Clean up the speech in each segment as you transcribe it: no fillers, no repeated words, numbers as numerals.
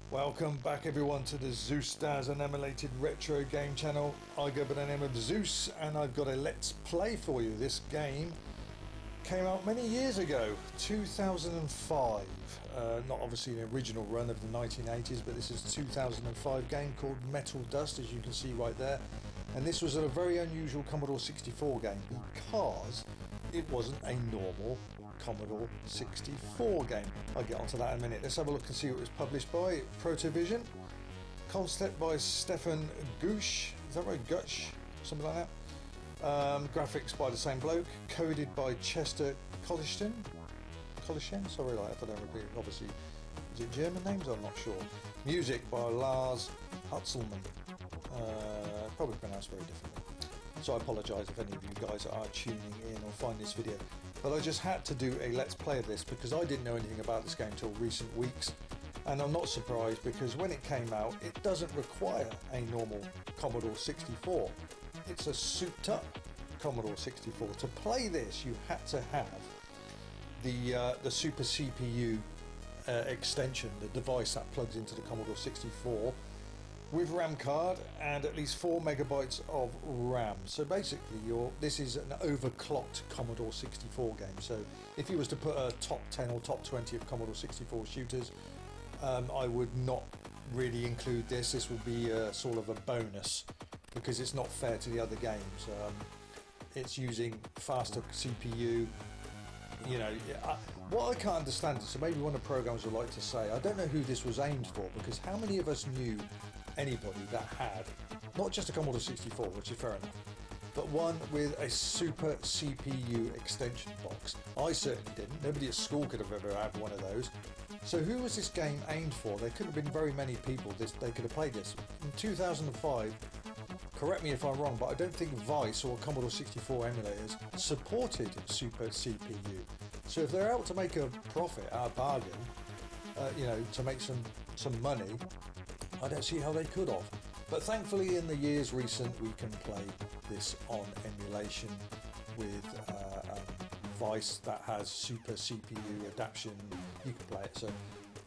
Welcome back everyone to the Zeusdaz and Emulated retro game channel. I go by the name of Zeus and I've got a let's play for you. This game came out many years ago, 2005. Not obviously an original run of the 1980s, but this is a 2005 game called Metal Dust, as you can see right there. And this was a very unusual Commodore 64 game because it wasn't a normal Commodore 64 game. I'll get onto that in a minute. Let's have a look and see what it was published by. Protovision, concept by Stefan Gush, is that right? Gush? Something like that. Graphics by the same bloke, coded by Chester Collishen, sorry, if I don't repeat it. Obviously, is it German names? I'm not sure. Music by Lars Hutzelman, probably pronounced very differently. So I apologise if any of you guys are tuning in or find this video. But I just had to do a let's play of this because I didn't know anything about this game until recent weeks. And I'm not surprised because when it came out, it doesn't require a normal Commodore 64. It's a souped up Commodore 64. To play this, you had to have the Super CPU extension, the device that plugs into the Commodore 64, with RAM card and at least 4 megabytes of RAM. So basically this is an overclocked Commodore 64 game. So if you was to put a top 10 or top 20 of Commodore 64 shooters, I would not really include this. This would be sort of a bonus because it's not fair to the other games. It's using faster CPU. You know, what I can't understand is, so maybe one of the programmers would like to say, I don't know who this was aimed for, because how many of us knew anybody that had not just a Commodore 64, which is fair enough, but one with a Super CPU extension box? I certainly didn't. Nobody at school could have ever had one of those. So who was this game aimed for? There couldn't have been very many people they could have played this. In 2005, correct me if I'm wrong, but I don't think Vice or Commodore 64 emulators supported Super CPU. So if they're out to make a profit, a bargain, you know, to make some money, I don't see how they could have. But thankfully in the years recent we can play this on emulation with Vice that has Super CPU adaptation. You can play it. So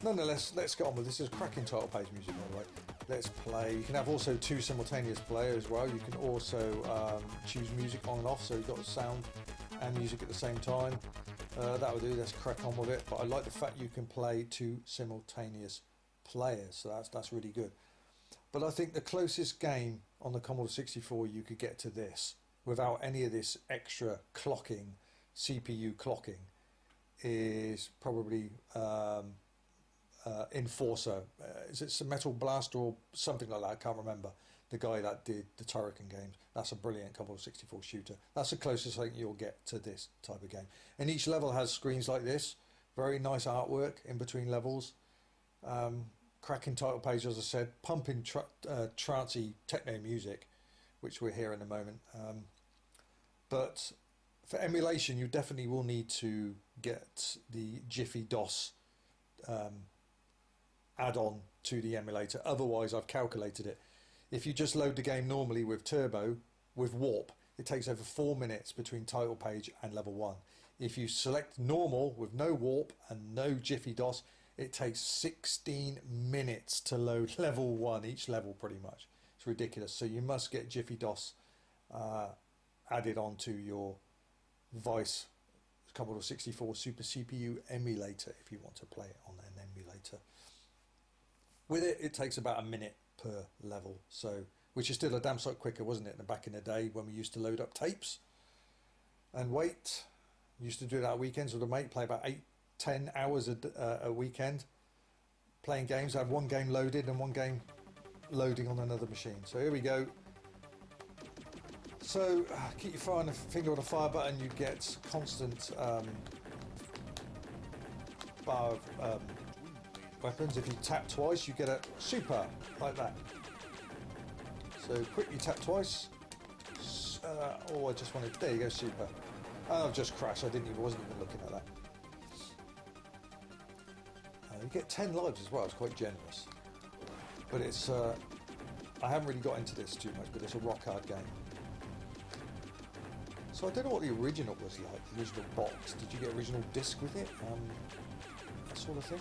nonetheless, let's get on with this. There's cracking title page music, by the way. Let's play. You can have also two simultaneous players as well. You can also choose music on and off, so you've got sound and music at the same time. That will do. Let's crack on with it. But I like the fact you can play two simultaneous players, so that's really good. But I think the closest game on the Commodore 64 you could get to this without any of this extra clocking, CPU clocking, is probably Enforcer. Is it some Metal Blast or something like that? I can't remember. The guy that did the Turrican games. That's a brilliant Commodore 64 shooter. That's the closest thing you'll get to this type of game. And each level has screens like this. Very nice artwork in between levels. Cracking title page, as I said. Pumping trancey techno music, which we'll hear in a moment. But for emulation, you definitely will need to get the Jiffy DOS add-on to the emulator. Otherwise, I've calculated it. If you just load the game normally with turbo, with warp, it takes over 4 minutes between title page and level 1. If you select normal with no warp and no Jiffy DOS, it takes 16 minutes to load level 1, each level pretty much. It's ridiculous. So you must get Jiffy DOS added onto your Vice Commodore 64 Super CPU emulator if you want to play it on an emulator. With it, it takes about a minute per level, so which is still a damn sight quicker, wasn't it, than back in the day when we used to load up tapes and wait. Used to do that at weekends with a mate, play about 8-10 hours a weekend playing games. I have one game loaded and one game loading on another machine. So here we go. So keep your finger on the fire button, you get constant bar of weapons. If you tap twice, you get a super, like that. So quickly tap twice. Oh, I just wanted, there you go, super. Oh, I've just crashed, wasn't even looking at that. You get 10 lives as well, it's quite generous. But it's, I haven't really got into this too much, but it's a rock hard game. So I don't know what the original was like, the original box. Did you get original disc with it? That sort of thing.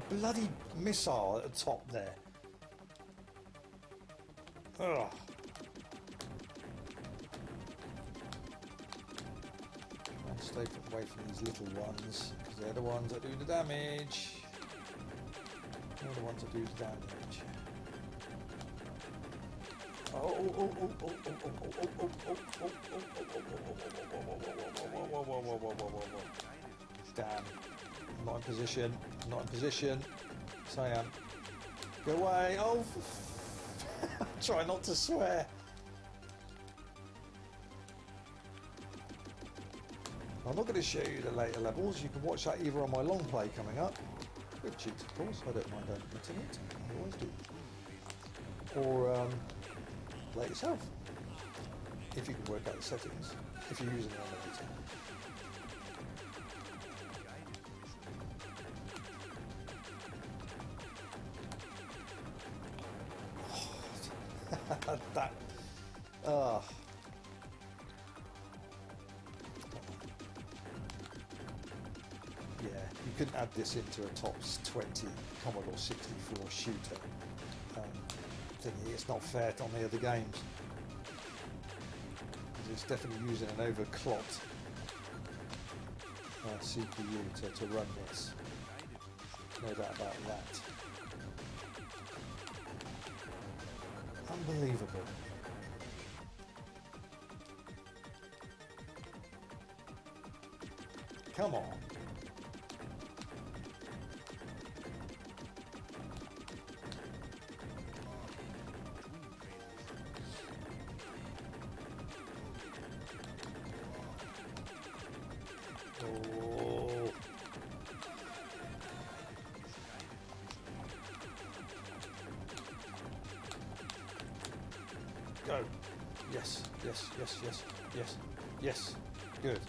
bloody missile at the top there. Ugh. And stay away from these little ones, because they're the ones that do the damage. They're the ones that do the damage. Damn. I'm not in position. I'm not in position. Yes, I am. Go away. Oh, try not to swear. I'm not going to show you the later levels. You can watch that either on my long play coming up, with cheats of course, I don't mind admitting it, I always do, or play it yourself, if you can work out the settings, if you're using an emulator. That, yeah, you couldn't add this into a top 20 Commodore 64 shooter thingy. It's not fair on the other games. It's definitely using an overclocked CPU to run this. No doubt about that. Unbelievable. Come on. Oh. Go. Yes, yes, yes, yes, yes, yes. Good.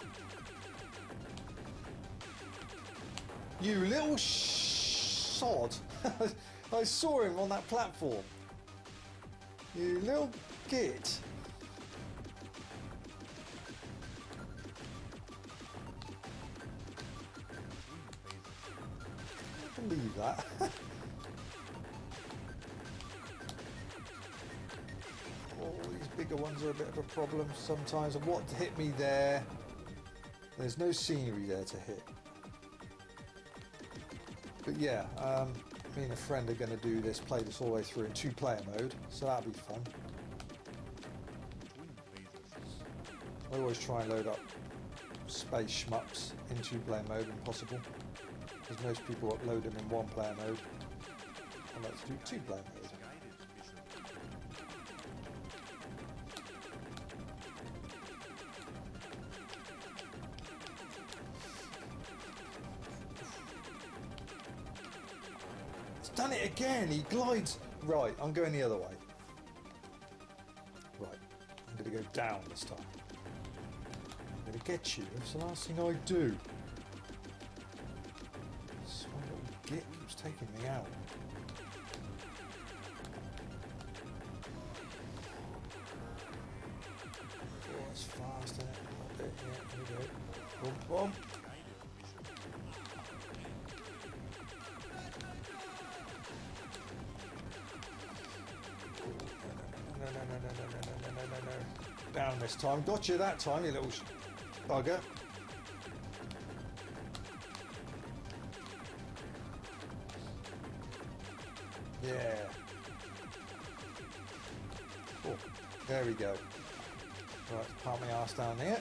You little sod. I saw him on that platform. You little git. I can't believe that. Oh, these bigger ones are a bit of a problem sometimes. And what hit me there? There's no scenery there to hit. But yeah, me and a friend are going to do this, play this all the way through in two-player mode, so that'll be fun. I always try and load up space shmups in two-player mode when possible, because most people upload them in one-player mode. I like to do two-player mode. Done it again, he glides. Right, I'm going the other way. Right, I'm going to go down this time. I'm going to get you, that's the last thing I do. This one little git keeps taking me out. Oh, it's fast, isn't it? Yeah, here we go. Boom, boom. No. Down this time. Got you that time, you little bugger. Yeah. Oh, there we go. Right, palm my arse down here.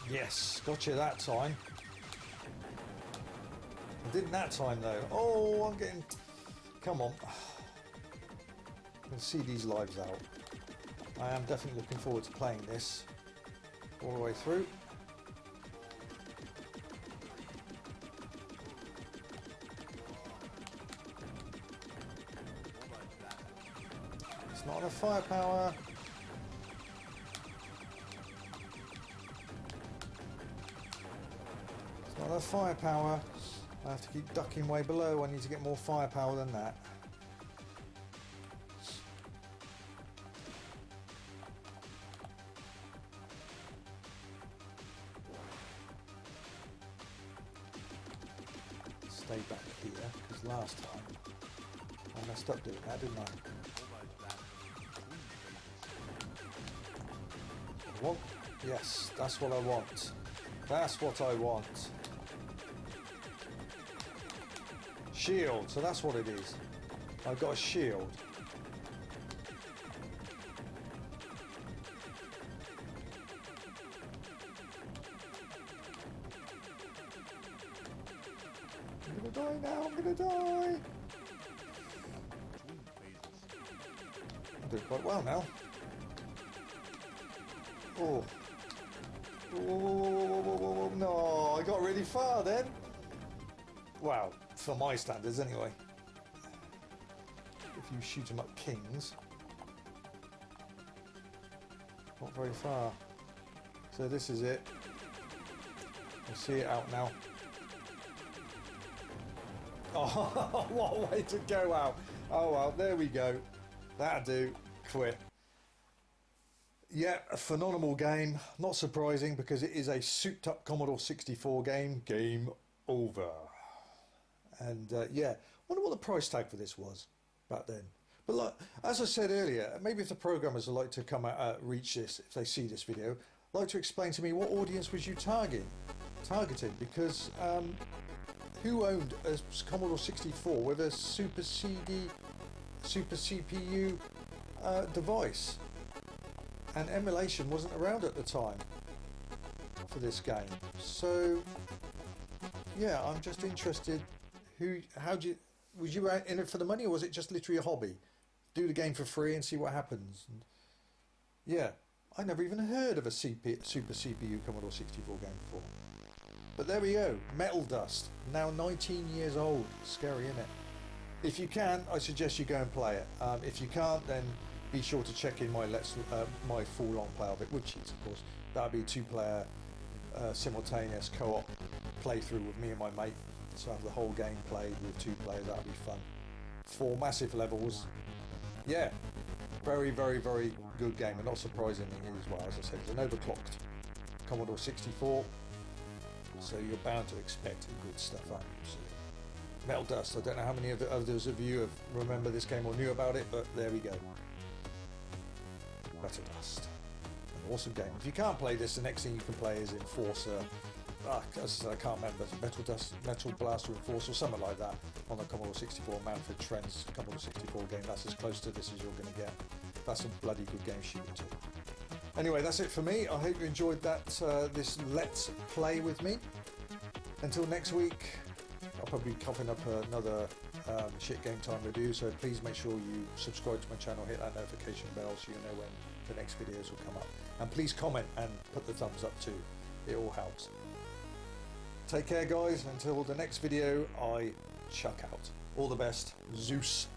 Yes, got you that time. I didn't that time though. Oh, I'm getting... Come on. I can see these lives out. I am definitely looking forward to playing this all the way through. It's not enough firepower. Not enough firepower. I have to keep ducking way below. I need to get more firepower than that. Stay back here, because last time I messed up doing that, didn't I? Want? Yes, that's what I want. That's what I want. Shield, so that's what it is. I've got a shield. I'm gonna die now, I'm gonna die! I'm doing quite well now. Oh. Oh, no, I got really far then. Wow, for my standards anyway. If you shoot them up kings. Not very far. So this is it. We'll see it out now. Oh, what a way to go out. Oh well, there we go. That'll do. Quit. Yeah, a phenomenal game. Not surprising because it is a souped up Commodore 64 game. Game over. And yeah, wonder what the price tag for this was back then. But like, as I said earlier, maybe if the programmers would like to come out, reach this, if they see this video, like to explain to me what audience was you targeting? Because who owned a Commodore 64 with a Super CPU device? And emulation wasn't around at the time for this game. So yeah, I'm just interested. Was you out in it for the money, or was it just literally a hobby? Do the game for free and see what happens. And yeah, I never even heard of a Super CPU Commodore 64 game before. But there we go, Metal Dust, now 19 years old. Scary, isn't it? If you can, I suggest you go and play it. If you can't, then be sure to check in my my full long play of it with cheats, of course. That'll be 2-player simultaneous co-op playthrough with me and my mate. So I have the whole game played with 2 players. That'll be fun. 4 massive levels. Yeah, very, very, very good game, and not surprisingly as well. As I said, it's an overclocked Commodore 64, so you're bound to expect good stuff out of it. So, Metal Dust. I don't know how many of others of you have remember this game or knew about it, but there we go. Metal Dust. An awesome game. If you can't play this, the next thing you can play is Enforcer. I can't remember. Metal Blast or Enforcer or something like that on the Commodore 64. Manfred Trent's Commodore 64 game. That's as close to this as you're going to get. That's a bloody good game shooting too. Anyway, that's it for me. I hope you enjoyed that this Let's Play with me. Until next week, I'll probably be copying up another shit game time review, so please make sure you subscribe to my channel, hit that notification bell so you know when the next videos will come up, and please comment and put the thumbs up too. It all helps. Take care guys, until the next video I chuck out. All the best. Zeus.